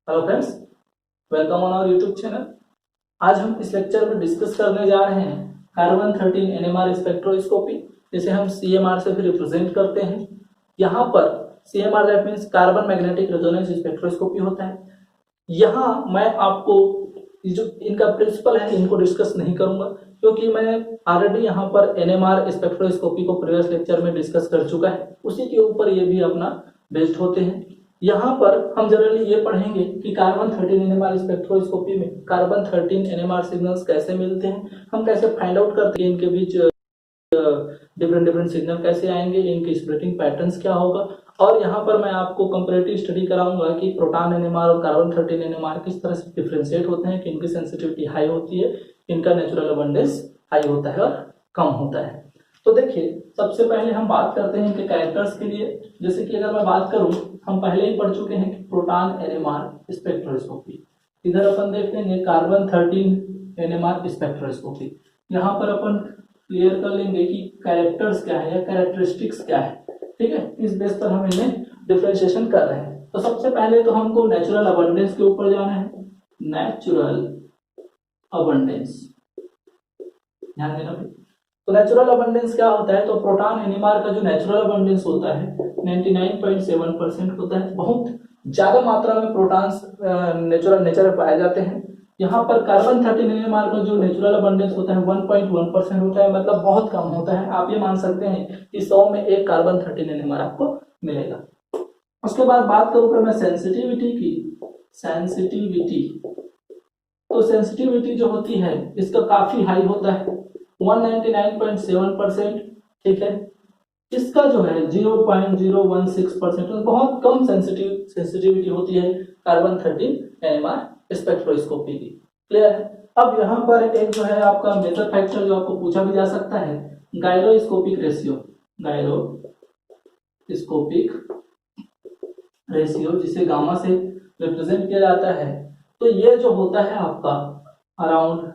Hello friends, welcome on our YouTube channel. आज हम इस लेक्चर में डिस्कस करने जा रहे हैं कार्बन 13 एनएमआर स्पेक्ट्रोस्कोपी, जिसे हम सीएमआर से भी रिप्रेजेंट करते हैं। यहाँ पर CMR that means carbon magnetic resonance spectroscopy होता है। यहाँ मैं आपको जो इनका प्रिंसिपल है इनको डिस्कस नहीं करूंगा, क्योंकि मैं ऑलरेडी यहाँ पर एनएमआर स्पेक्ट्रोस्कोपी को प्रीवियस लेक्चर में डिस्कस कर चुका है। उसी के ऊपर ये भी अपना बेस्ड होते हैं। यहाँ पर हम जनरली ये पढ़ेंगे कि कार्बन 13 एनएमआर स्पेक्ट्रोस्कोपी में कार्बन 13 एनएमआर सिग्नल्स कैसे मिलते हैं, हम कैसे फाइंड आउट करते हैं इनके बीच डिफरेंट सिग्नल कैसे आएंगे, इनकी स्प्लिटिंग पैटर्न्स क्या होगा। और यहाँ पर मैं आपको कंपैरेटिव स्टडी कराऊंगा कि प्रोटॉन एनएमआर और कार्बन 13 एनएमआर किस तरह से डिफरेंशिएट होते हैं, कि इनकी सेंसिटिविटी हाई होती है, इनका नेचुरल अबंडेंस हाई होता है और कम होता है। तो देखिए, सबसे पहले हम बात करते हैं इनके कैरेक्टर्स के लिए। जैसे कि अगर मैं बात करूं, हम पहले ही पढ़ चुके हैं कि प्रोटॉन एनएमआर स्पेक्ट्रोस्कोपी। इधर अपन देखेंगे कार्बन 13 एनएमआर स्पेक्ट्रोस्कोपी। यहाँ पर अपन क्लियर कर लेंगे कि कैरेक्टर्स क्या है या कैरेक्टरिस्टिक्स क्या है। ठीक है, इस बेस पर हम इन्हें डिफरेंशिएशन कर रहे हैं। तो सबसे पहले तो हमको नेचुरल अबंडेंस के ऊपर जाना है। नेचुरल अबंडेंस, ध्यान देना। तो नेचुरल अबंडेंस क्या होता है? तो प्रोटॉन एनएमआर का जो नेचुरल अबंडेंस होता है 99.7% होता है। बहुत ज्यादा मात्रा में प्रोटॉन्स नेचर पाए जाते हैं। यहाँ पर कार्बन 13 एनएमआर का जो नेचुरल अबंडेंस होता है 1.1% होता है, मतलब बहुत कम होता है। आप ये मान सकते हैं कि 100 में एक कार्बन 13 एनएमआर आपको मिलेगा। उसके बाद बात करूँ मैं सेंसिटिविटी की। तो सेंसिटिविटी जो होती है इसका काफी हाई होता है, 199.7%। ठीक है, इसका जो है 0.016%, बहुत कम सेंसिटिविटी होती है कार्बन 13 एनएमआर स्पेक्ट्रोस्कोपी की। क्लियर है? अब यहाँ पर एक जो है आपका मेजर फैक्टर जो आपको पूछा भी जा सकता है, गायरोस्कोपिक रेशियो, जिसे गामा से रिप्रेजेंट किया जाता है। तो ये जो होता है आपका अराउंड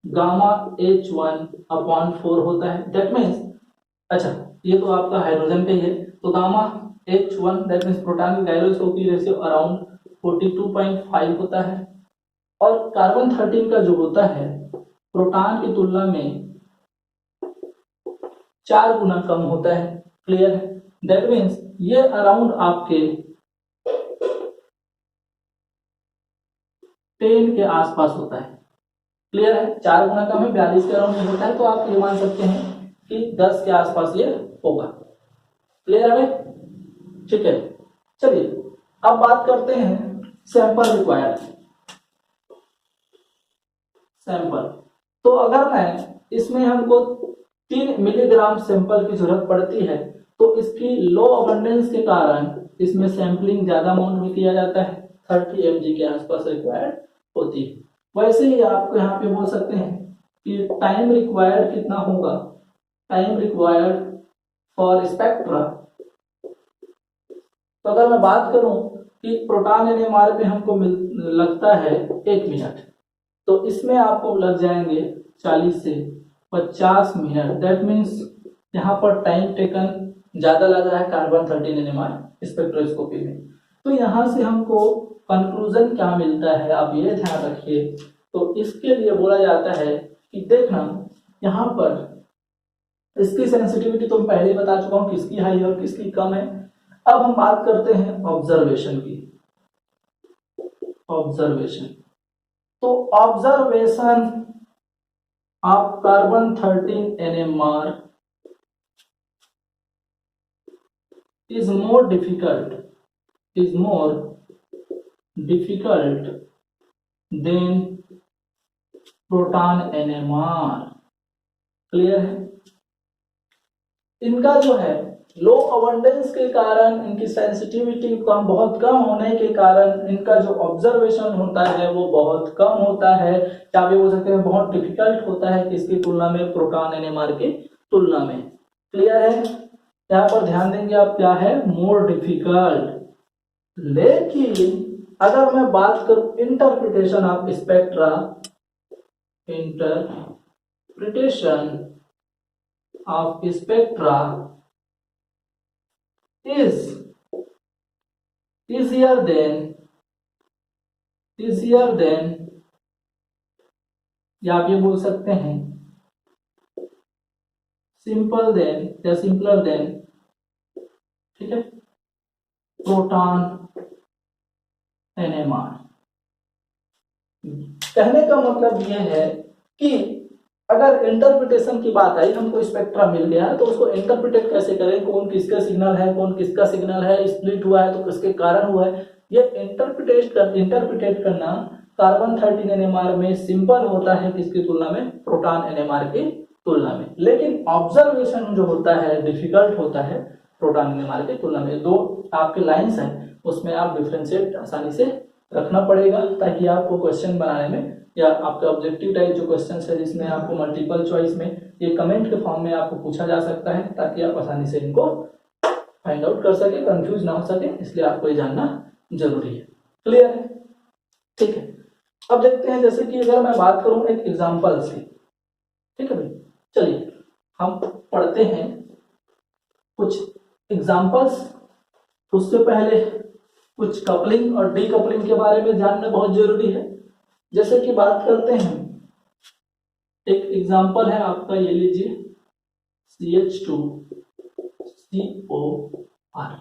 गामा H1/4 होता है। दैट मीन्स, अच्छा ये तो आपका हाइड्रोजन पे है, तो gamma H1 that means proton की गायरोस्कोपिक रेशियो अराउंड 42.5 होता है। और कार्बन 13 का जो होता है प्रोटॉन की तुलना में 4 गुना कम होता है। क्लियर है? दैट मीन्स ये अराउंड आपके 10 के आसपास होता है। क्लियर है? 4 गुना कम है, 42 के अराउंड होता है, तो आप ये मान सकते हैं कि 10 के आसपास ये होगा। क्लियर है? ठीक है, चलिए अब बात करते हैं सैंपल रिक्वायर्ड। सैंपल, तो अगर मैं इसमें हमको 3 मिलीग्राम सैंपल की जरूरत पड़ती है, तो इसकी लो अबंडेंस के कारण इसमें सैंपलिंग ज्यादा अमाउंट में किया जाता है, 30 mg के आसपास रिक्वायर्ड होती है। वैसे ही आपको यहाँ पे बोल सकते हैं कि टाइम रिक्वायर्ड कितना होगा, टाइम रिक्वायर्ड फॉर स्पेक्ट्रा। तो अगर मैं बात करूं कि प्रोटॉन एनएमआर पे हमको लगता है 1 मिनट, तो इसमें आपको लग जाएंगे 40 से 50 मिनट। दैट मीन्स यहाँ पर टाइम टेकन ज्यादा लग रहा है कार्बन 13 एनएमआर स्पेक्ट्रोस्कोपी में। तो यहाँ से हमको कंक्लूजन क्या मिलता है, आप ये ध्यान रखिए। तो इसके लिए बोला जाता है कि देखना, यहाँ पर इसकी सेंसिटिविटी तो मैं पहले ही बता चुका हूँ किसकी हाई है और किसकी कम है। अब हम बात करते हैं ऑब्जर्वेशन की। ऑब्जर्वेशन, तो observation of carbon 13 NMR is more difficult than proton NMR. Clear है? इनका जो है लो अबंडेंस के कारण, इनकी सेंसिटिविटी कम बहुत कम होने के कारण इनका जो ऑब्जर्वेशन होता है वो बहुत कम होता है, या भी बोल सकते हैं बहुत डिफिकल्ट होता है किसकी तुलना में, प्रोटॉन एनएमआर की तुलना में। क्लियर है? यहाँ पर ध्यान देंगे आप, क्या है, मोर डिफिकल्ट। लेकिन अगर मैं बात करूं interpretation of spectra, interpretation of spectra is easier than easier than, या आप ये बोल सकते हैं सिंपल देन या सिंपलर देन, ठीक है, प्रोटॉन एनएमआर। कहने का मतलब यह है कि अगर इंटरप्रिटेशन की बात आई, हमको स्पेक्ट्रा मिल गया है तो उसको इंटरप्रिटेट कैसे करें, कौन किसका सिग्नल है, कौन किसका सिग्नल है, स्प्लिट हुआ है तो किसके कारण हुआ है, ये इंटरप्रिटेट करना कार्बन 13 एनएमआर में सिंपल होता है किसकी तुलना में, प्रोटॉन एनएमआर की तुलना में। लेकिन ऑब्जर्वेशन जो होता है डिफिकल्ट होता है प्रोटॉन एनएमआर की तुलना में। दो आपके लाइंस हैं उसमें आप डिफरेंशिएट आसानी से रखना पड़ेगा ताकि आपको क्वेश्चन बनाने में या आपका ऑब्जेक्टिव टाइप जो क्वेश्चन है जिसमें आपको मल्टीपल चॉइस में ये कमेंट के फॉर्म में आपको पूछा जा सकता है ताकि आप आसानी से इनको फाइंड आउट कर सके, कंफ्यूज ना हो सके, इसलिए आपको ये जानना जरूरी है। क्लियर है? ठीक है, अब देखते हैं जैसे कि अगर मैं बात करूं एक एग्जांपल से, ठीक है भाई, चलिए हम पढ़ते हैं कुछ एग्जांपल्स। उससे पहले कुछ कपलिंग और डीकपलिंग के बारे में जानना बहुत जरूरी है। जैसे कि बात करते हैं, एक एग्जांपल है आपका, ये लीजिए CH2COR,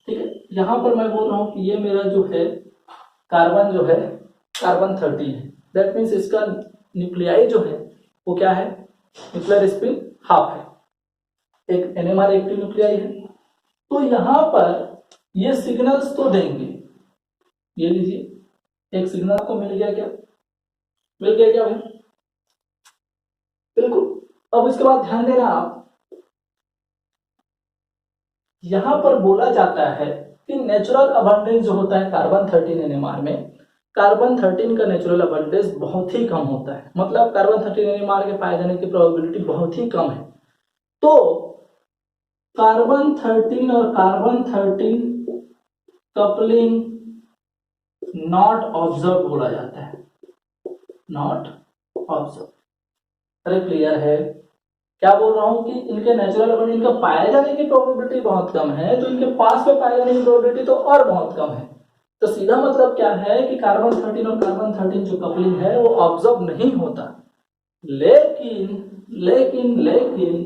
ठीक है। यहां पर मैं बोल रहा हूं कि ये मेरा जो है कार्बन जो है कार्बन 13 है, दैट मीन्स इसका न्यूक्लियाई जो है वो क्या है, न्यूक्लियर स्पिन हाफ है, एक एनएमआर एक्टिव न्यूक्लियाई है। तो यहां पर ये सिग्नल्स तो देंगे, ये लीजिए एक सिग्नल आपको मिल गया, क्या मिल गया क्या भाई, बिल्कुल। अब इसके बाद ध्यान देना आप, यहां पर बोला जाता है कि नेचुरल अबंडेंस जो होता है कार्बन 13 एनएमआर में, कार्बन 13 का नेचुरल अबंडेंस बहुत ही कम होता है, मतलब कार्बन 13 एनएमआर के पाए जाने की प्रोबेबिलिटी बहुत ही कम है। तो कार्बन 13 और कार्बन 13 कपलिंग नॉट ऑब्जर्व बोला जाता है, नॉट ऑब्जर्व। अरे क्लियर है? क्या बोल रहा हूं कि इनके नेचुरल अबंडेंस, इनका पाए जाने की प्रोबेबिलिटी बहुत कम है, तो इनके पास में पाए जाने की प्रोबेबिलिटी तो और बहुत कम है। तो सीधा मतलब क्या है कि कार्बन 13 और कार्बन 13 जो कपलिंग है वो ऑब्जर्व नहीं होता, लेकिन लेकिन लेकिन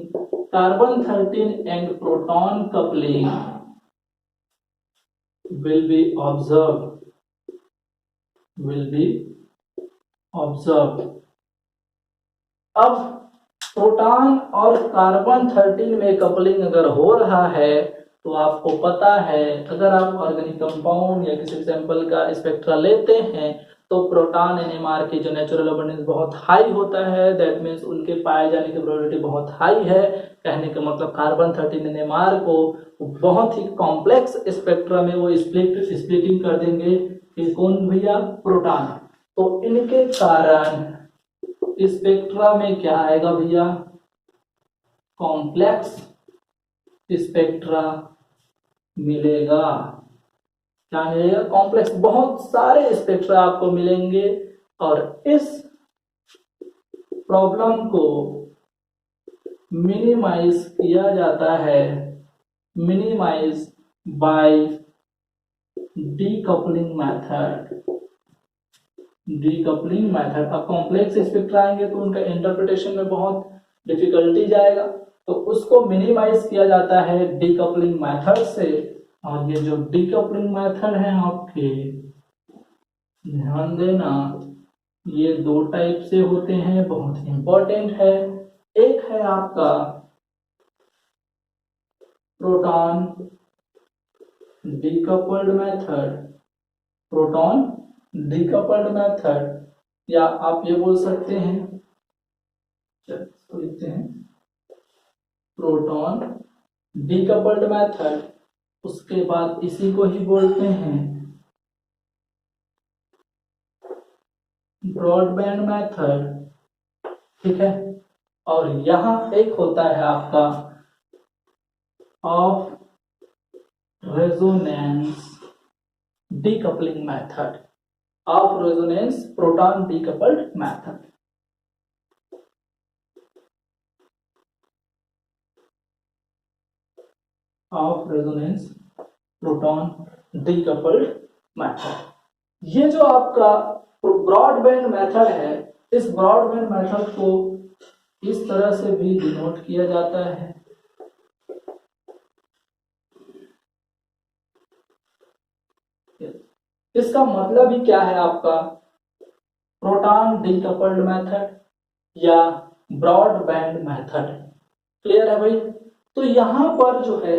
carbon 13 and proton coupling will be observed। अब प्रोटॉन और कार्बन 13 में कपलिंग अगर हो रहा है तो आपको पता है, अगर आप ऑर्गेनिक कंपाउंड या किसी सैंपल का स्पेक्ट्रा लेते हैं तो प्रोटॉन एनएमआर की जो नेचुरल अबंडेंस बहुत हाई होता है, दैट मीन्स उनके पाए जाने की प्रोबेबिलिटी बहुत हाई है। कहने का मतलब कार्बन 13 एनएमआर को बहुत ही कॉम्प्लेक्स स्पेक्ट्रा में वो स्प्लिटिंग कर देंगे कि कौन भैया, प्रोटॉन। तो इनके कारण स्पेक्ट्रा में क्या आएगा भैया, कॉम्प्लेक्स स्पेक्ट्रा मिलेगा। क्या मिलेगा, कॉम्प्लेक्स, बहुत सारे स्पेक्ट्रा आपको मिलेंगे। और इस प्रॉब्लम को मिनिमाइज किया जाता है, minimize by decoupling method. Decoupling method, अब कॉम्प्लेक्स स्पेक्ट्रा आएंगे तो उनका इंटरप्रिटेशन में बहुत डिफिकल्टी जाएगा, तो उसको मिनिमाइज किया जाता है डीकपलिंग मेथड से। और ये जो डीकपलिंग मेथड है आपके, ध्यान देना, ये दो टाइप से होते हैं, बहुत ही इंपॉर्टेंट है। एक है आपका proton decoupled method, proton decoupled method, या आप ये बोल सकते हैं, लिखते हैं प्रोटॉन डीकपल्ड मेथड। उसके बाद इसी को ही बोलते हैं ब्रॉडबैंड मेथड, ठीक है। और यहां एक होता है आपका of resonance decoupling method, of resonance proton decoupled method. Of resonance proton decoupled method. ये जो आपका ब्रॉडबैंड मेथड है, इस ब्रॉडबैंड मेथड को इस तरह से भी डिनोट किया जाता है। इसका मतलब ही क्या है आपका, प्रोटॉन डीकपल्ड मेथड या ब्रॉडबैंड मेथड। क्लियर है भाई। तो यहां पर जो है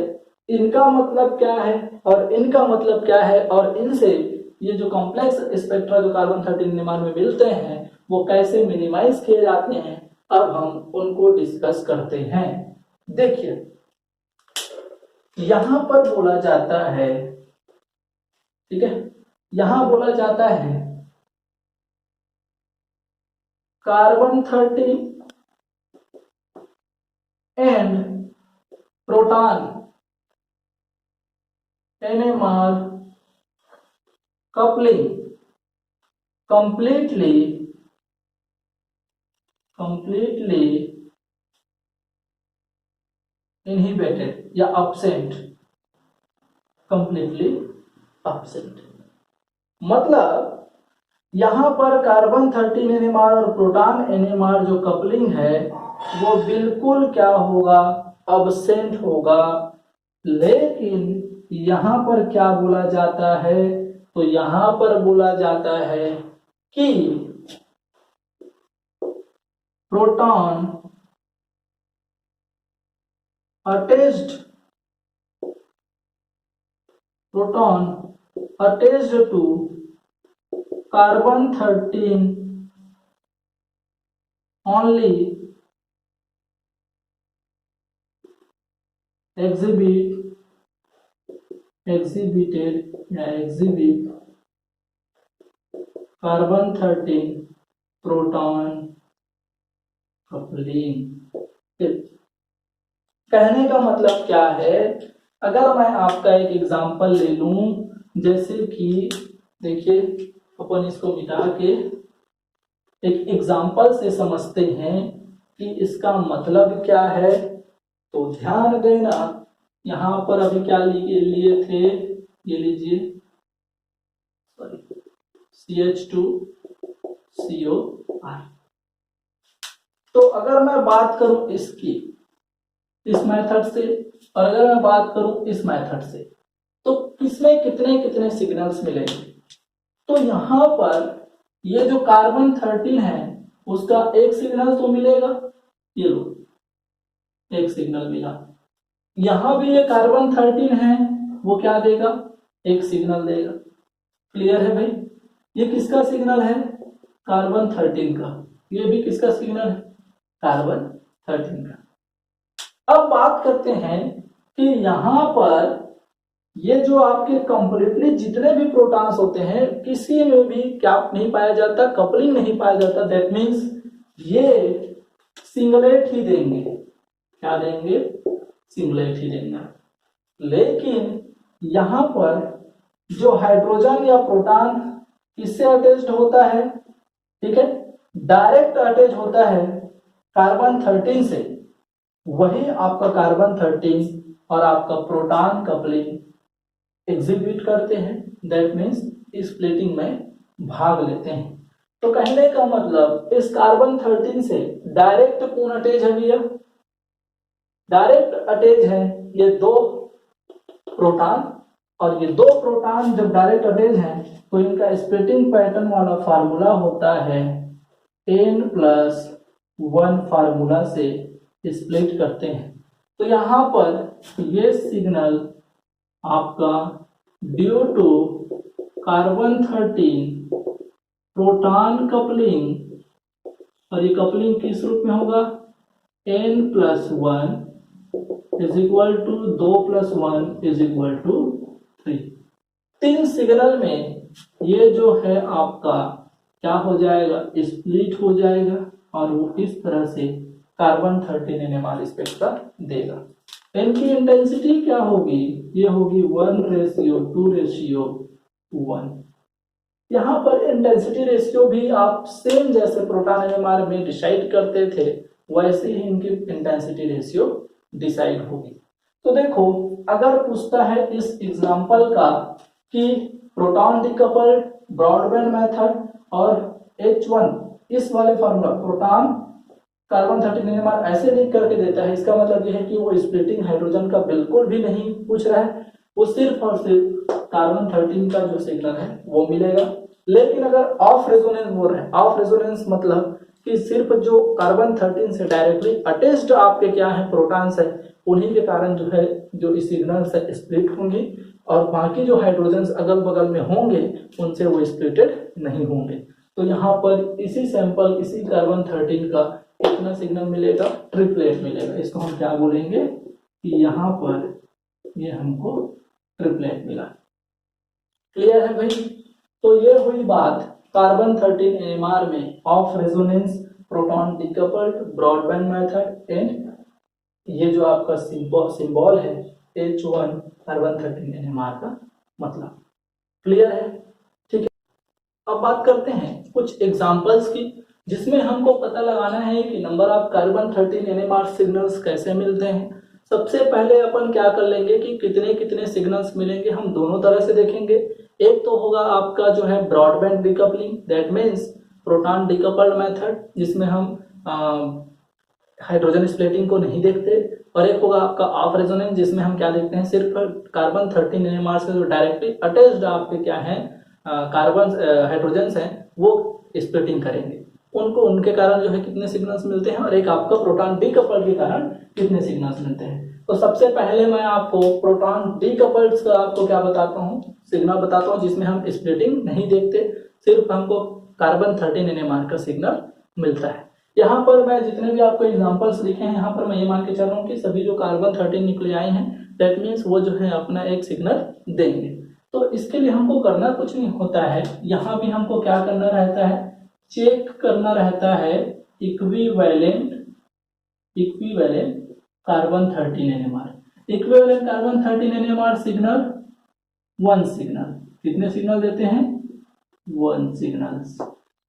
इनका मतलब क्या है और इनका मतलब क्या है, और इनसे ये जो कॉम्प्लेक्स स्पेक्ट्रा जो कार्बन 13 NMR में मिलते हैं वो कैसे मिनिमाइज किए जाते हैं, अब हम उनको डिस्कस करते हैं। देखिए यहां पर बोला जाता है, ठीक है, यहां बोला जाता है carbon 13 and proton NMR coupling completely inhibited या absent, completely absent। मतलब यहां पर कार्बन 13 NMR और प्रोटॉन NMR जो कपलिंग है वो बिल्कुल क्या होगा, अब्सेंट होगा। लेकिन यहां पर क्या बोला जाता है, तो यहां पर बोला जाता है कि proton attached to carbon 13 only exhibit carbon 13 proton coupling. कहने का मतलब क्या है, अगर मैं आपका एक एग्जांपल ले लूं, जैसे कि देखिए अपन इसको मिटा के एक एग्जांपल से समझते हैं कि इसका मतलब क्या है। तो ध्यान देना, यहां पर अभी क्या लिए थे, ये लीजिए सॉरी CH2COR। तो अगर मैं बात करूं इसकी इस मेथड से और अगर मैं बात करूं इस मेथड से, तो किसमें कितने कितने सिग्नल्स मिलेंगे। तो यहां पर ये जो कार्बन 13 है उसका एक सिग्नल तो मिलेगा, ये लो एक सिग्नल मिला। यहां भी ये कार्बन 13 है, वो क्या देगा, एक सिग्नल देगा। क्लियर है भाई। ये किसका सिग्नल है, कार्बन 13 का। ये भी किसका सिग्नल है, कार्बन 13 का। अब बात करते हैं कि यहां पर ये जो आपके कंप्लीटली जितने भी प्रोटॉन्स होते हैं किसी में भी क्या नहीं पाया जाता, कपलिंग नहीं पाया जाता। दैट मीन्स ये सिंगलेट ही देंगे, क्या देंगे, सिंगलेट ही देंगे। लेकिन यहां पर जो हाइड्रोजन या प्रोटॉन किससे अटैच्ड होता है, ठीक है, डायरेक्ट अटैच होता है कार्बन 13 से, वही आपका कार्बन 13 और आपका प्रोटॉन कपलिंग एग्जीक्यूट करते हैं। दैट मीन्स स्प्लिटिंग में भाग लेते हैं। तो कहने का मतलब इस कार्बन 13 से डायरेक्ट कौन अटैच है भैया, डायरेक्ट अटैच है ये दो प्रोटॉन, और ये दो प्रोटॉन जब डायरेक्ट अटैच हैं तो इनका स्प्लिटिंग पैटर्न वाला फार्मूला होता है N+1 फार्मूला से स्प्लिट करते हैं। तो यहां पर ये सिग्नल आपका due to carbon 13 proton coupling, और ये कपलिंग किस रूप में होगा, N+1 is equal to 2+1 is equal to 3। 3 signal में ये जो है आपका क्या हो जाएगा, स्प्लिट हो जाएगा, और वो इस तरह से कार्बन 13 NMR स्पेक्ट्रा देगा। इनकी इंटेंसिटी क्या होगी, ये होगी 1:2:1। यहां पर इंटेंसिटी रेशियो भी आप सेम जैसे प्रोटॉन NMR में डिसाइड करते थे वैसे ही इनकी इंटेंसिटी रेशियो डिसाइड होगी। तो देखो अगर पूछता है इस एग्जांपल का कि प्रोटॉन डिकपल्ड ब्रॉडबैंड मेथड और H1 इस वाले फॉर्मूला प्रोटॉन कार्बन 13 NMR ऐसे लिख करके देता है, इसका मतलब यह है कि वो स्प्लिटिंग हाइड्रोजन का बिल्कुल भी नहीं पूछ रहा है, वो सिर्फ और सिर्फ कार्बन 13 का जो सिग्नल है वो मिलेगा। लेकिन अगर ऑफ रेजोनेंस बोल रहे हैं, ऑफ रेजोनेंस मतलब कि सिर्फ जो कार्बन 13 से डायरेक्टली अटैच्ड आपके क्या है प्रोटॉन्स है, उन्हीं के कारण जो है जो इस सिग्नल से स्प्लिट होंगी, और बाकी जो हाइड्रोजन्स अगल बगल में होंगे उनसे वो स्प्लिटेड नहीं होंगे। तो यहाँ पर इसी सैंपल इसी कार्बन 13 का कितना सिग्नल मिलेगा, ट्रिपलेट मिलेगा। इसको हम क्या बोलेंगे कि यहाँ पर ये हमको ट्रिपलेट मिला। क्लियर है भाई? तो ये हुई बात कार्बन 13 NMR में off resonance, proton decoupled, broadband method and ये जो आपका सिंबल है H1 कार्बन 13 NMR का मतलब। क्लियर है? ठीक है, अब बात करते हैं कुछ एग्जांपल्स की जिसमें हमको पता लगाना है कि number of carbon 13 NMR signals कैसे मिलते हैं। सबसे पहले अपन क्या कर लेंगे कि कितने कितने सिग्नल्स मिलेंगे, हम दोनों तरह से देखेंगे। एक तो होगा आपका जो है broadband decoupling, that means proton decoupled method, जिसमें हम हाइड्रोजन स्प्लिटिंग को नहीं देखते, और एक होगा आपका ऑफ रेजोनेंस जिसमें हम क्या देखते हैं, सिर्फ कार्बन 13 NMR से जो डायरेक्टली अटैच्ड आपके क्या है कार्बन हाइड्रोजन्स हैं वो स्प्लिटिंग करेंगे, उनको उनके कारण जो है कितने सिग्नल्स मिलते हैं, और एक आपका प्रोटॉन डीकपल्ड के कारण कितने सिग्नल्स मिलते हैं। तो सबसे पहले मैं आपको प्रोटॉन डीकपल्ड का आपको क्या बताता हूँ, सिग्नल बताता हूँ जिसमें हम स्प्लिटिंग नहीं देखते, सिर्फ हमको कार्बन 13 NMR का सिग्नल मिलता है। यहाँ पर मैं जितने भी आपको एग्जांपल्स लिखे हैं, यहाँ पर मैं ये मान के चल रहा हूँ कि सभी जो कार्बन 13 न्यूक्लियाई हैं दैट मीन्स वो जो है अपना एक सिग्नल देंगे। तो इसके लिए हमको करना कुछ नहीं होता है, यहाँ भी हमको क्या करना रहता है, चेक करना रहता है equivalent carbon 13 NMR। Equivalent carbon 13 NMR signal 1 signal, कितने सिग्नल देते हैं, 1 सिग्नल्स।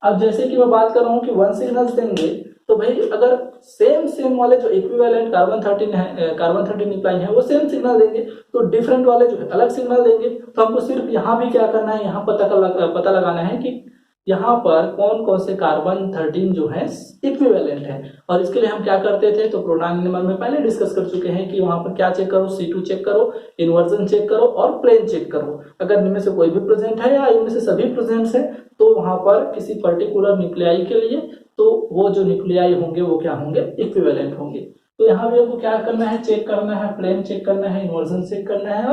अब जैसे कि मैं बात कर रहा हूँ कि 1 सिग्नल्स देंगे, तो भाई अगर सेम वाले जो इक्विवेलेंट कार्बन 13 न्यूक्लियाई है वो सेम सिग्नल देंगे, तो डिफरेंट वाले जो है अलग सिग्नल देंगे। तो हमको सिर्फ यहाँ भी क्या करना है, यहाँ पता लगाना है कि यहाँ पर कौन कौन से कार्बन 13 जो है इक्विवेलेंट है। और इसके लिए हम क्या करते थे, तो प्रोटॉन नंबर में पहले डिस्कस कर चुके हैं कि वहां पर क्या चेक करो, C2 चेक करो, इन्वर्जन चेक करो और प्लेन चेक करो। अगर इनमें से कोई भी प्रेजेंट है या इनमें से सभी प्रेजेंट है तो वहां पर किसी पर्टिकुलर न्यूक्लियाई के लिए तो वो जो न्यूक्लियाई होंगे वो क्या होंगे, इक्विवेलेंट होंगे। तो यहाँ भी हमको क्या करना है, चेक करना है, प्लेन चेक करना है, इन्वर्जन चेक करना है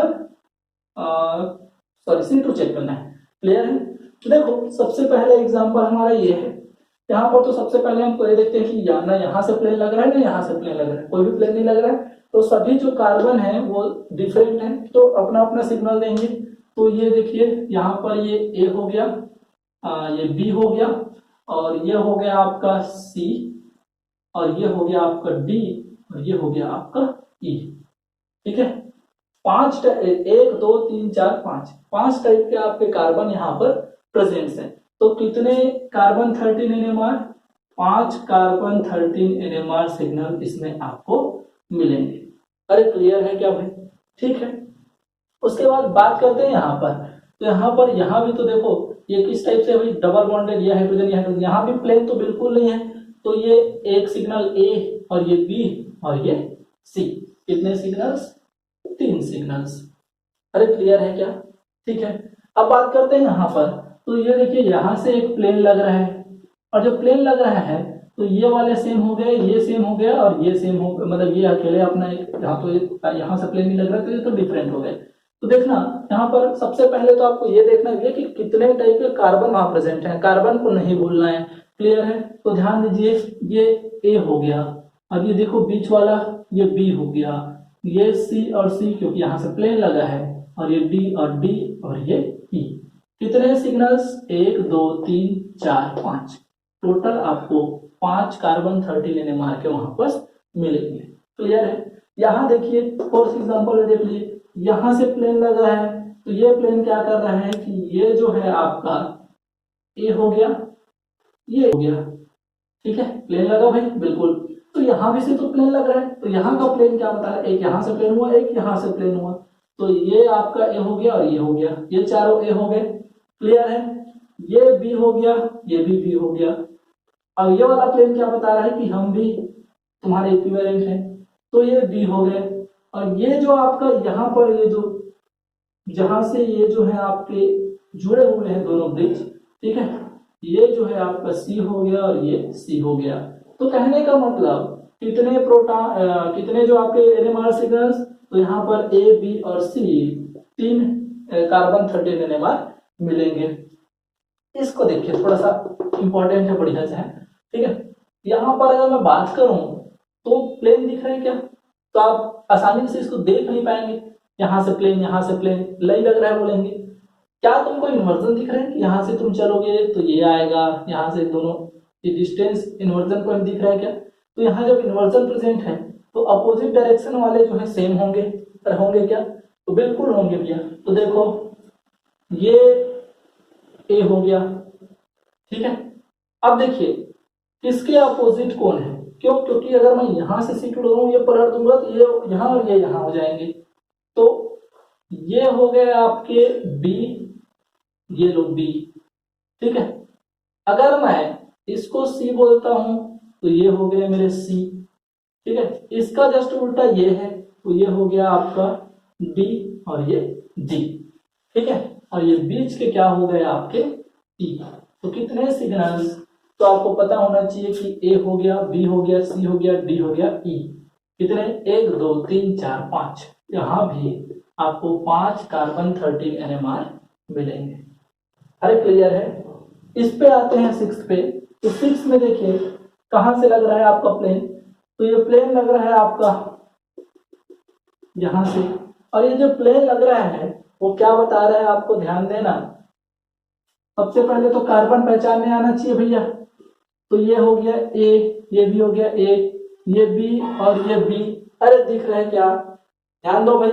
और C2 चेक करना है। क्लियर है? देखो सबसे पहले एग्जांपल हमारा ये है, यहाँ पर तो सबसे पहले हम ये देखते हैं कि ना यहाँ से प्लेन लग रहा है ना यहाँ से प्लेन लग रहा है, कोई भी प्लेन नहीं लग रहा है, तो सभी जो कार्बन है वो डिफरेंट है, तो अपना अपना सिग्नल देंगे। तो ये देखिए यहाँ पर ये A हो गया, ये B हो गया, और ये हो गया आपका C, और ये हो गया आपका D, और ये हो गया आपका E। ठीक है, 5 1 2 3 4 5 टाइप के आपके कार्बन यहाँ पर प्रेजेंट्स है। तो कितने carbon 13 NMR, 5 carbon 13 NMR signal इसमें आपको मिलेंगे। अरे क्लियर है क्या भाई? ठीक है, उसके बाद बात करते हैं यहाँ पर। तो यहाँ भी तो देखो ये किस टाइप से भाई, डबल बॉन्डेड, ये हाइड्रोजन, यहाँ भी प्लेन तो बिल्कुल नहीं है, तो ये एक सिग्नल A और ये B और ये C, कितने सिग्नल्स, 3 सिग्नल्स। अरे क्लियर है क्या? ठीक है, अब बात करते हैं यहाँ पर। तो ये देखिए यहाँ से एक प्लेन लग रहा है, और जब प्लेन लग रहा है तो ये वाले सेम हो गए, ये सेम हो गया, और ये सेम हो गया, मतलब ये अकेले अपना एक, यहाँ तो यहाँ से प्लेन नहीं लग रहा तो ये तो डिफरेंट हो गए। तो देखना यहाँ पर सबसे पहले तो आपको ये देखना है कि कितने टाइप के कार्बन वहां प्रेजेंट है, कार्बन को नहीं भूलना है। क्लियर है? तो ध्यान दीजिए, ये A हो गया, अब ये देखो बीच वाला ये B हो गया, ये C और C क्योंकि यहाँ से प्लेन लगा है, और ये D और D और ये E। कितने सिग्नल्स, 1 2 3 4 5, टोटल आपको 5 कार्बन 13 NMR के वहां पर मिलेंगे। क्लियर है? यहाँ देखिए फोर्थ एग्जांपल देख लीजिए, यहाँ से प्लेन लग रहा है, तो ये प्लेन क्या कर रहा है कि ये जो है आपका A हो गया, ये हो गया। ठीक है, प्लेन लगा भाई बिल्कुल। तो यहाँ भी से तो प्लेन लग रहा है, तो यहाँ का प्लेन क्या बता रहा है, एक यहाँ से प्लेन हुआ, एक यहाँ से प्लेन हुआ, तो ये आपका A हो गया और ये हो गया, ये चारों A हो गए। क्लियर है? ये बी हो गया, ये भी बी हो गया। अब ये वाला प्लेन क्या बता रहा है कि हम भी तुम्हारे इक्विवेलेंट हैं, तो ये बी हो गए। और ये जो आपका यहाँ पर ये जो जहां से ये जो है आपके जुड़े हुए हैं दोनों ब्रिज, ठीक है, ये जो है आपका सी हो गया और ये सी हो गया। तो कहने का मतलब कितने प्रोटॉन कितने जो आपके एनएमआर सिग्नल्स, तो यहाँ पर ए बी और सी 3 कार्बन 13 एनएमआर मिलेंगे। इसको देखिए थोड़ा सा इंपॉर्टेंट है, बढ़िया से है, ठीक है। यहाँ पर अगर मैं बात करूं तो प्लेन दिख रहा है क्या, तो आप आसानी से इसको देख नहीं पाएंगे। यहाँ से प्लेन, यहाँ से प्लेन, लई लग रहा है बोलेंगे। क्या तुमको इन्वर्जन दिख रहा है कि यहाँ से तुम चलोगे तो ये आएगा, यहाँ से दोनों ये डिस्टेंस इन्वर्जन पॉइंट दिख रहा है क्या? तो यहाँ जब इन्वर्जन प्रेजेंट है तो अपोजिट डायरेक्शन वाले जो है सेम होंगे, पर होंगे क्या? तो बिल्कुल होंगे भैया। तो देखो ये ए हो गया, ठीक है। अब देखिए किसके अपोजिट कौन है, क्यों? क्योंकि अगर मैं यहां से सी टू ये पलट दूंगा तो ये यहां और ये यहां हो जाएंगे। तो ये हो गए आपके बी, ये लो बी, ठीक है। अगर मैं इसको सी बोलता हूं तो ये हो गए मेरे सी, ठीक है। इसका जस्ट उल्टा ये है, तो ये हो गया आपका डी और ये डी, ठीक है। और ये बीच के क्या हो गए आपके ई। तो कितने सिग्नल्स, तो आपको पता होना चाहिए कि ए हो गया, बी हो गया, सी हो गया, डी हो गया, ई। कितने? 1 2 3 4 5। यहां भी आपको 5 कार्बन 13 एनएमआर मिलेंगे। अरे क्लियर है? इस पे आते हैं 6 पे। तो 6 में देखिए कहां से लग रहा है आपका प्लेन, तो ये प्लेन लग रहा है आपका यहां से। और ये जो प्लेन लग रहा है वो क्या बता रहा है आपको, ध्यान देना। सबसे पहले तो कार्बन पहचानने आना चाहिए भैया। तो ये हो गया ए, ये भी हो गया ए, ये बी और ये बी। अरे दिख रहा है क्या? ध्यान दो भाई।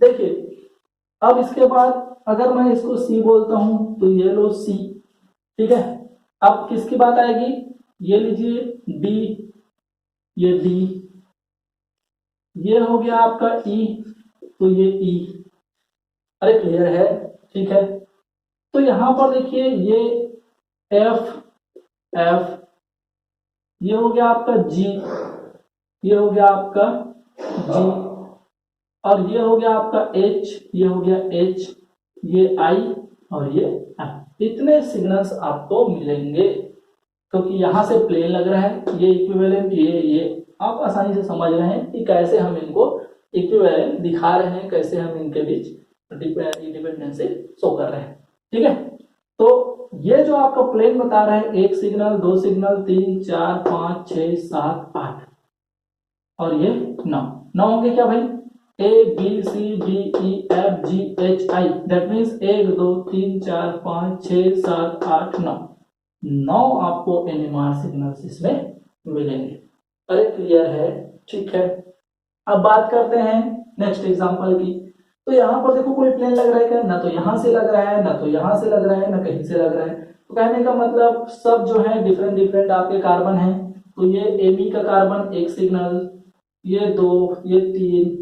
देखिए अब इसके बाद अगर मैं इसको सी बोलता हूं तो ये लो सी, ठीक है। अब किसकी बात आएगी? ये लीजिए डी, ये डी, ये हो गया आपका ई, तो ये ई। अरे क्लियर है? ठीक है। तो यहां पर देखिए ये एफ, एफ, ये हो गया आपका जी, ये हो गया आपका जी, और ये हो गया आपका एच, ये हो गया एच, ये आई और ये एफ। इतने सिग्नल्स आपको मिलेंगे क्योंकि यहां से प्लेन लग रहा है, ये इक्विवेलेंट, ये आप आसानी से समझ रहे हैं कि कैसे हम इनको इक्विवेलेंट दिखा रहे हैं, कैसे हम इनके बीच इंडिपेंडेंसी शो कर रहे हैं, ठीक है। तो ये जो आपका प्लेन बता रहा है 1 सिग्नल, 2 सिग्नल, 3 4 5 6 7 8 और ये 9 होंगे क्या भाई? A B C D E F G H I, that means 1 2 3 4 5 6 7 8 9 आपको एनएमआर सिग्नल्स इसमें मिलेंगे। अरे क्लियर है? ठीक है। अब बात करते हैं नेक्स्ट एग्जांपल की। तो यहाँ पर देखो कोई प्लेन लग रहा है क्या? ना तो यहाँ से लग रहा है, ना तो यहाँ से लग रहा है, ना कहीं से लग रहा है। तो कहने का मतलब सब जो है डिफरेंट डिफरेंट आपके कार्बन हैं। तो ये एबी का कार्बन 1 सिग्नल, ये 2, ये 3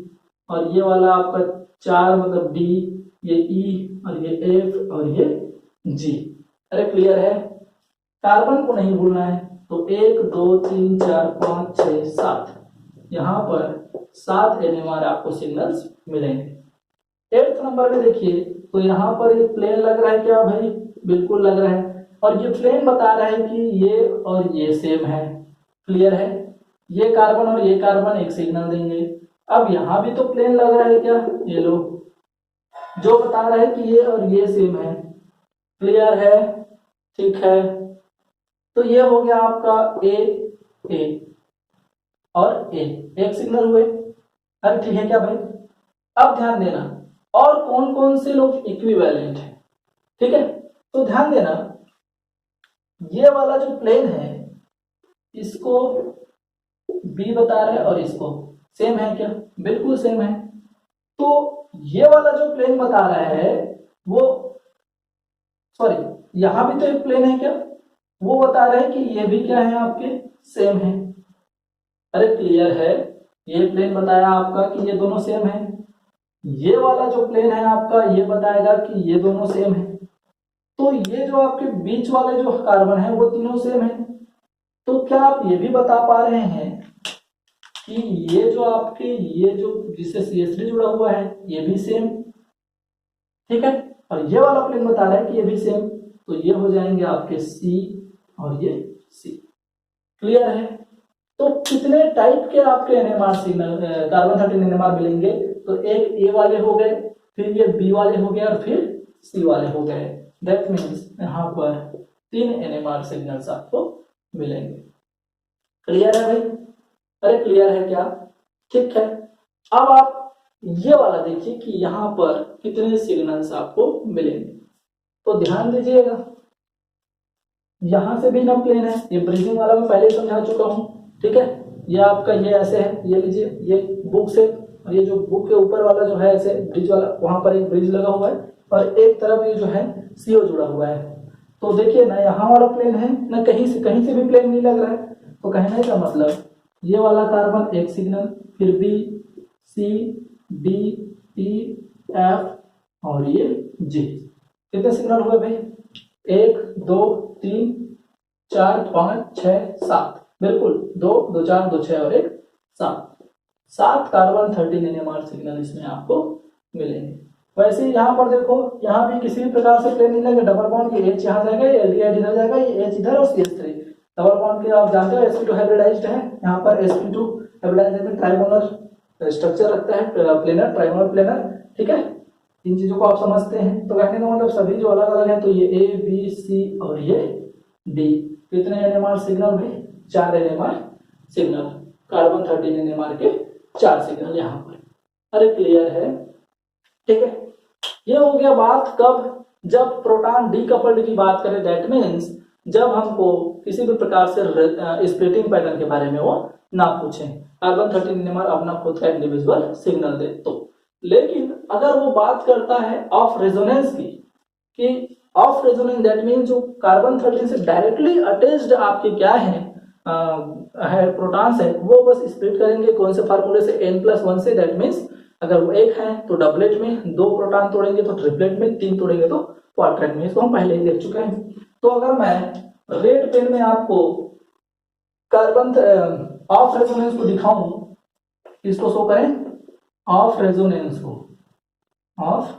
और ये वाला आपका 4 मतलब डी, ये ई और ये एफ और ये जी। अरे क्लियर है? कार्बन को नहीं भूलना है। तो 1 2 3 4 5 6 7, यहाँ पर 7 एनएमआर आपको सिग्नल्स मिलेंगे। 8th नंबर में देखिए तो यहाँ पर ये प्लेन लग रहा है क्या भाई? बिल्कुल लग रहा है। और ये प्लेन बता रहा है कि ये और ये सेम है। क्लियर है? ये कार्बन और ये कार्बन 1 सिग्नल देंगे। अब यहाँ भी तो प्लेन लग रहा है क्या? ये लो, जो बता रहा है कि ये और ये सेम है। क्लियर है? ठीक है। तो ये हो गया आपका ए और ए, 1 सिग्नल हुए। अरे ठीक है क्या भाई? अब ध्यान देना और कौन कौन से लोग इक्विवेलेंट हैं, ठीक है। तो ध्यान देना ये वाला जो प्लेन है इसको बी बता रहा है और इसको सेम है क्या? बिल्कुल सेम है। तो ये वाला जो प्लेन बता रहा है वो, सॉरी यहां भी तो एक प्लेन है क्या? वो बता रहा है कि ये भी क्या है आपके? सेम है। अरे क्लियर है? ये प्लेन बताया आपका कि ये दोनों सेम है। ये वाला जो प्लेन है आपका ये बताएगा कि ये दोनों सेम है। तो ये जो आपके बीच वाले जो कार्बन है वो तीनों सेम है। तो क्या आप ये भी बता पा रहे हैं कि ये जो आपके ये जो जिससे CH3 जुड़ा हुआ है ये भी सेम, ठीक है, और ये वाला प्लेन बता रहा है कि ये भी सेम, तो ये हो जाएंगे आपके C और ये C। क्लियर है? तो कितने टाइप के आपके एनएमआर सिग्नल कार्बन 13 एनएमआर मिलेंगे? तो एक ए वाले हो गए, फिर ये बी वाले हो गए और फिर सी वाले हो गए। दैट मीन्स यहाँ पर 3 एनएमआर सिग्नल्स आपको मिलेंगे। क्लियर है भाई? अरे क्लियर है क्या? ठीक है। अब आप ये वाला देखिए कि यहाँ पर कितने सिग्नल्स आपको मिलेंगे। तो ध्यान दीजिएगा, यहां से भी ना प्लेन है, ये ब्रिजिंग वाला मैं पहले समझा चुका हूं, ठीक है। ये आपका ये ऐसे है, ये लीजिए ये बुक से, और ये जो बुक के ऊपर वाला जो है ऐसे ब्रिज वाला, वहां पर एक ब्रिज लगा हुआ है और एक तरफ ये जो है CO जुड़ा हुआ है। तो देखिए ना यहाँ वाला प्लेन है ना, कहीं से भी प्लेन नहीं लग रहा है। तो कहने का मतलब ये वाला कार्बन एक सिग्नल, फिर B, C, D, E, F और ये G। कितने सिग्नल हुए भाई? 1 2 3 4 5 6 7, बिल्कुल 2 2 4 2 6 और 1 7 कार्बन 13 एनएमआर सिग्नल इसमें आपको मिलेंगे। वैसे ही यहाँ पर देखो, यहाँ भी किसी भी प्रकार से प्लेन नहीं लगे, डबल बॉन्ड के H यहाँ जाएगा, ये एल्डिहाइड इधर जाएगा, ये H इधर और CH3 डबल बॉन्ड के आप जानते हो sp2 हाइब्रिडाइज्ड है, यहाँ पर sp2 हाइब्रिडाइज्ड में ट्राइगोनल स्ट्रक्चर रखता है, प्लेनर ट्राइगोनल प्लेनर, ठीक है। इन चीजों को आप समझते हैं। तो कहने का मतलब सभी जो अलग अलग है, तो ये A B C और ये D। कितने एनएमआर सिग्नल भाई? 4 एनएमआर सिग्नल, कार्बन 13 एनएमआर के 4 सिग्नल यहाँ पर। अरे क्लियर है? ठीक है। ये हो गया बात कब? जब प्रोटॉन डीकपल्ड की बात करें, दैट मीन्स जब हमको किसी भी प्रकार से स्प्लिटिंग पैटर्न के बारे में वो ना पूछे, कार्बन 13 एनएमआर अपना खुद का इंडिविजुअल सिग्नल दे तो। लेकिन अगर वो बात करता है ऑफ रेजोनेंस की, कि ऑफ रेजोनेंस दैट मीन जो कार्बन 13 से डायरेक्टली अटैच्ड आपके क्या है प्रोटॉन्स है, वो बस स्प्लिट करेंगे कौन से फार्मूले से? n+1 से। दैट मीन्स अगर वो एक है तो डबलेट में, 2 प्रोटॉन तोड़ेंगे तो ट्रिपलेट में, 3 तोड़ेंगे तो क्वाड्रेट में। इसको हम पहले ही देख चुके हैं। तो अगर मैं रेड पेन में आपको कार्बन ऑफ रेजोनेंस को दिखाऊं, इसको शो करें ऑफ रेजोनेंस को, ऑफ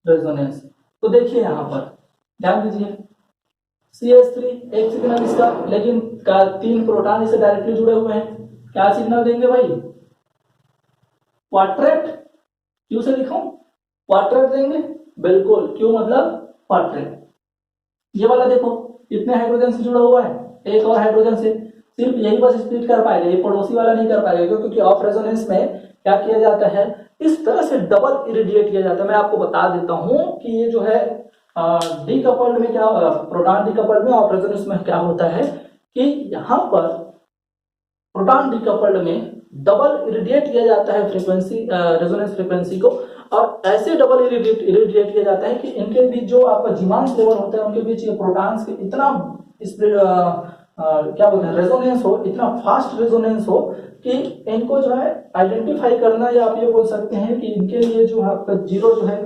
रेजोनेंस, तो देखिए यहां पर ध्यान दीजिए, CH3 एक सिग्नल इसका, लेकिन 3 प्रोटॉन इससे डायरेक्टली जुड़े हुए हैं। क्या सिग्नल देंगे भाई? क्वाड्रेट। क्यों से लिखाऊं? क्वाड्रेट देंगे, बिल्कुल। क्यों मतलब क्वाड्रेट। ये वाला देखो कितने हाइड्रोजन से जुड़ा हुआ है? एक और हाइड्रोजन से, सिर्फ यही बस स्प्लिट कर पाएगा, ये पड़ोसी वाला नहीं कर पाएगा, क्योंकि ऑफ रेजोनेंस में क्या किया जाता है, इस तरह से डबल इरिडिएट किया जाता है। मैं आपको बता देता हूं कि ये जो है डीकपल्ड में क्या, प्रोटॉन डीकपल्ड में, ऑफ रेजोनेंस में क्या होता है कि यहाँ पर प्रोटॉन डीकपल्ड में डबल इरिडिएट किया जाता है फ्रीक्वेंसी, रेजोनेंस फ्रीक्वेंसी को, और ऐसे डबल इरिडिएट किया जाता है कि इनके बीच जो आपका जीवांश लेवल होता है, उनके बीच ये प्रोटॉन्स के इतना क्या बोलते हैं रेजोनेंस हो, इतना फास्ट रेजोनेंस हो कि इनको जो है आइडेंटिफाई करना, या आप ये बोल सकते हैं कि इनके लिए जो आपका जीरो जो है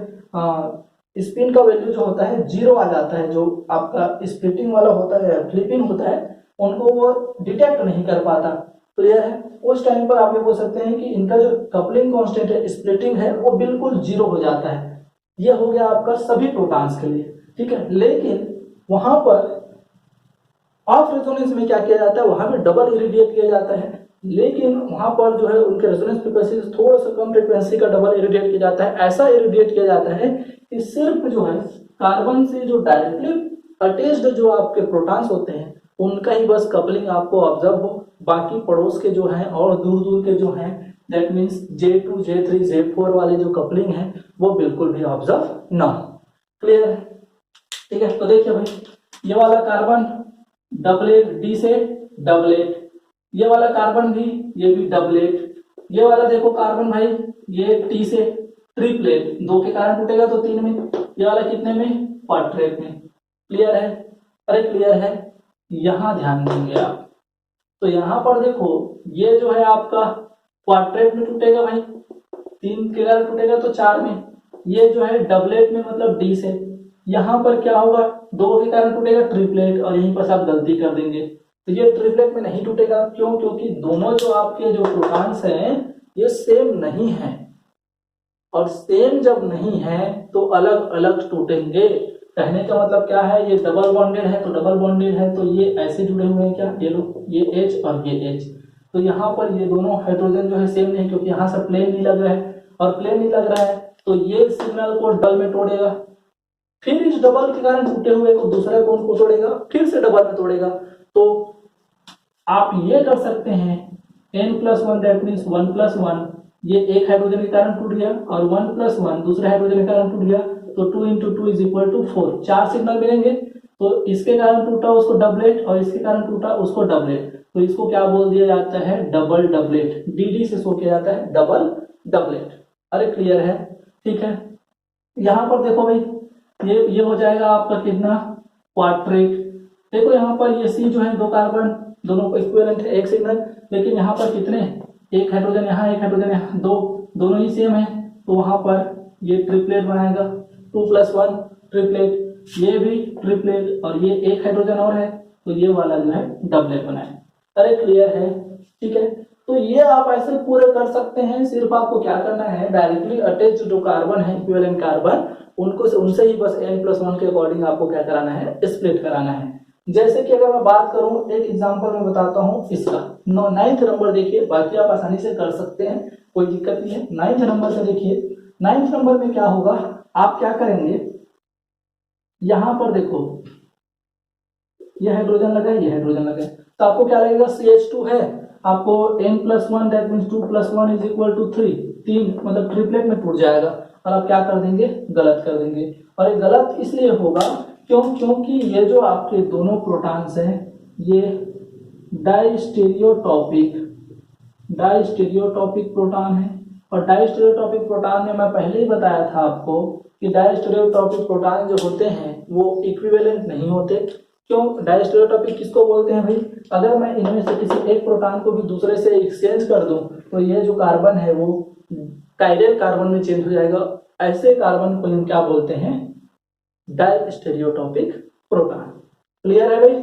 स्पिन का वैल्यू जो होता है 0 आ जाता है। जो आपका स्प्लिटिंग वाला होता है, फ्लिपिंग होता है, उनको वो डिटेक्ट नहीं कर पाता। क्लियर है? उस टाइम पर आप ये बोल सकते हैं कि इनका जो कपलिंग कांस्टेंट है, स्प्लिटिंग है, वो बिल्कुल 0 हो जाता है। ये हो गया आपका सभी प्रोटॉन्स के लिए, ठीक है। लेकिन वहां पर ऑफ रेजोनेंस में क्या किया जाता है, वहां पे डबल इरिडिएट किया जाता है, लेकिन वहां पर जो है उनके रेजोनेंस फ्रीक्वेंसी से थोड़ा सा कम फ्रीक्वेंसी का डबल इरिडिएट किया जाता है। ऐसा इरिडिएट किया जाता है कि सिर्फ जो है कार्बन से जो डायरेक्टली अटैच्ड जो आपके प्रोटॉन्स होते हैं, उनका ही बस कपलिंग आपको ऑब्जर्व हो, बाकी पड़ोस के जो हैं और दूर दूर के जो हैं, that means J2 J3 J4 वाले जो कपलिंग है वो बिल्कुल भी ऑब्जर्व ना हो। क्लियर है? ठीक है। तो देखिए भाई, ये वाला कार्बन डबलेट, D से डबलेट, ये वाला कार्बन भी, ये भी डबलेट, ये वाला देखो कार्बन भाई, ये T से ट्रिपलेट, 2 के कारण टूटेगा तो 3 में, ये वाला कितने में? क्वाड्रेट में। क्लियर है? अरे क्लियर है? यहां ध्यान देंगे आप, तो यहां पर देखो ये जो है आपका क्वाड्रेट में टूटेगा भाई, 3 के कारण टूटेगा तो 4 में। ये जो है डबलेट में मतलब D से, यहाँ पर क्या होगा, दो के कारण टूटेगा ट्रिपलेट, और यहीं पर आप गलती कर देंगे तो ये ट्रिपलेट में नहीं टूटेगा। क्यों? क्योंकि दोनों जो आपके जो प्रोटॉन्स हैं ये सेम नहीं है, और सेम जब नहीं है तो अलग अलग टूटेंगे। कहने का मतलब क्या है, ये डबल बॉन्डेड है तो डबल बॉन्डेड है तो ये ऐसे जुड़े हुए हैं, क्या ये लोग, ये H और ये H, तो यहाँ पर ये दोनों हाइड्रोजन जो है सेम नहीं, क्योंकि यहाँ से प्लेन नहीं लग रहा है, और प्लेन नहीं लग रहा है तो ये सिग्नल को डबल में तोड़ेगा, फिर इस डबल के कारण टूटे हुए को दूसरे कोण को तोड़ेगा, फिर से डबल में तोड़ेगा। तो आप ये कर सकते हैं n+1 दैट मीन्स 1+1, ये एक हाइड्रोजन के कारण टूट गया, और 1+1 दूसरे हाइड्रोजन के कारण टूट गया, तो 2 × 2 = 4, 4 सिग्नल मिलेंगे। तो इसके कारण टूटा उसको डबलेट, और इसके कारण टूटा उसको डबलेट, तो इसको क्या बोल दिया जाता है, डबल डबलेट, dd से शो किया जाता है डबल डबलेट। अरे क्लियर है? ठीक है, यहाँ पर देखो भाई, ये हो जाएगा आपका कितना, क्वाड्रेट। देखो यहाँ पर ये C जो है, दो कार्बन, दोनों को इक्विवेलेंट है, एक सिग्नल, लेकिन यहाँ पर कितने, एक हाइड्रोजन यहाँ, एक हाइड्रोजन यहाँ, दोनों ही सेम है, तो वहां पर ये ट्रिपलेट बनाएगा, 2+1 ट्रिपलेट, ये भी ट्रिपलेट, और ये एक हाइड्रोजन और है तो ये वाला जो है डबलेट बनाएगा। अरे क्लियर है? ठीक है, तो ये आप ऐसे पूरे कर सकते हैं। सिर्फ आपको क्या करना है, डायरेक्टली अटैच जो कार्बन है, इक्विवेलेंट कार्बन, उनको से उनसे ही बस n+1 के अकॉर्डिंग आपको क्या कराना है, स्प्लिट कराना है। जैसे कि अगर मैं बात करूं, एक एग्जांपल मैं बताता हूं इसका, 9th नंबर देखिए, बाकी आप आसानी से कर सकते हैं, कोई दिक्कत नहीं है। 9th नंबर से देखिए, 9th नंबर में क्या होगा, आप क्या करेंगे, यहां पर देखो ये हाइड्रोजन लगा है, ये हाइड्रोजन लगा है, तो आपको क्या लगेगा, CH2 है, आपको n+1 दैट मीन्स 2+1 = 3, तीन मतलब ट्रिपलेट में टूट जाएगा, और आप क्या कर देंगे, गलत कर देंगे। और ये गलत इसलिए होगा क्योंकि ये जो आपके दोनों प्रोटॉन्स हैं ये डाइस्टेरियोटॉपिक प्रोटॉन है, और डाइस्टेरियोटॉपिक प्रोटॉन में मैं पहले ही बताया था आपको कि डाइस्टेरियोटॉपिक प्रोटॉन जो होते हैं वो इक्विवेलेंट नहीं होते। क्यों? डाइस्टेरियोटॉपिक किसको बोलते हैं भाई, अगर मैं इनमें से किसी एक प्रोटॉन को भी दूसरे से एक्सचेंज कर दूं तो ये जो कार्बन है वो कायरल कार्बन में चेंज हो जाएगा, ऐसे कार्बन को हम क्या बोलते हैं, डाइस्टेरियोटॉपिक प्रोटॉन। क्लियर है भाई?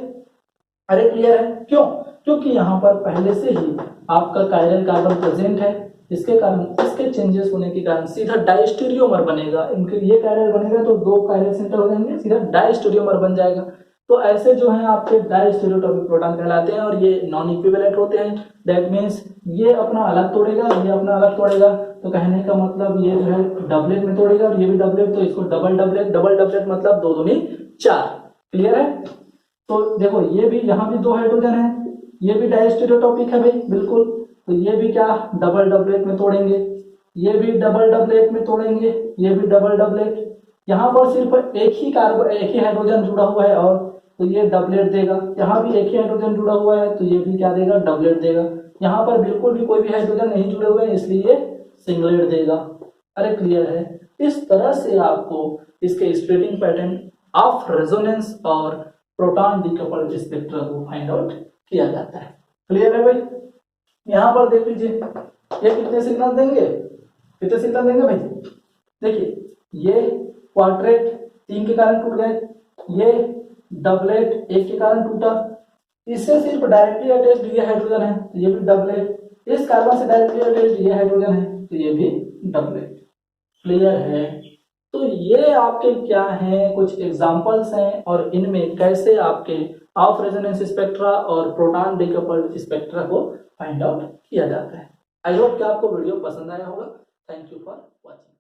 अरे क्लियर है? क्यों? क्योंकि यहाँ पर पहले से ही आपका कायरल कार्बन प्रेजेंट है, इसके कारण, इसके चेंजेस होने के कारण सीधा डाइस्टेरियोमर बनेगा। इनके ये कायरल बनेगा तो दो कायरल सेंटर हो जाएंगे, सीधा डाइस्टेरियोमर बन जाएगा। तो ऐसे जो है आपके डाइस्टेरियोटॉपिक प्रोटॉन कहलाते हैं, और ये नॉन इक्विवेलेंट होते हैं। दैट मीन्स ये अपना अलग तोड़ेगा, ये अपना अलग तोड़ेगा, तो कहने का मतलब ये जो है डबलेट में तोड़ेगा, और ये भी डबलेट, तो इसको डबल डबलेट मतलब 2 दूनी 4। क्लियर है? तो देखो ये भी, यहाँ भी दो हाइड्रोजन है, ये भी डाइस्टेरियोटॉपिक है भाई, बिल्कुल, तो ये भी क्या, डबल डबलेट में तोड़ेंगे, ये भी डबल डबलेट में तोड़ेंगे, ये भी डबल डबलेट। यहाँ पर सिर्फ एक ही कार्बन, एक ही हाइड्रोजन जुड़ा हुआ है, और तो ये डबलेट देगा। यहाँ भी एक ही हाइड्रोजन जुड़ा हुआ है तो ये भी क्या देगा, डबलेट देगा। यहाँ पर बिल्कुल भी कोई भी हाइड्रोजन नहीं जुड़े हुए हैं, इसलिए सिंगलेट देगा। अरे क्लियर है? इस तरह से आपको इसके स्प्लिटिंग पैटर्न ऑफ रेजोनेंस और प्रोटॉन डीकपल्ड स्पेक्ट्रा को फाइंड आउट किया जाता है। क्लियर है भाई? यहाँ पर देख लीजिए, ये कितने सिग्नल देंगे, कितने सिग्नल देंगे भाई, देखिए ये क्वाड्रेट 3 के कारण टूट गए, ये डबलेट 1 के कारण टूटा, इससे सिर्फ डायरेक्टली अटैच्ड ये हाइड्रोजन है तो ये भी डबलेट, इस कार्बन से डायरेक्टली अटैच्ड ये हाइड्रोजन है तो ये भी डबलेट। क्लियर है? तो ये आपके क्या हैं, कुछ एग्जांपल्स हैं, और इनमें कैसे आपके ऑफ रेजोनेंस स्पेक्ट्रा और प्रोटॉन डीकपल्ड स्पेक्ट्रा को फाइंड आउट किया जाता है। आई होप कि आपको वीडियो पसंद आया होगा। Thank you for watching.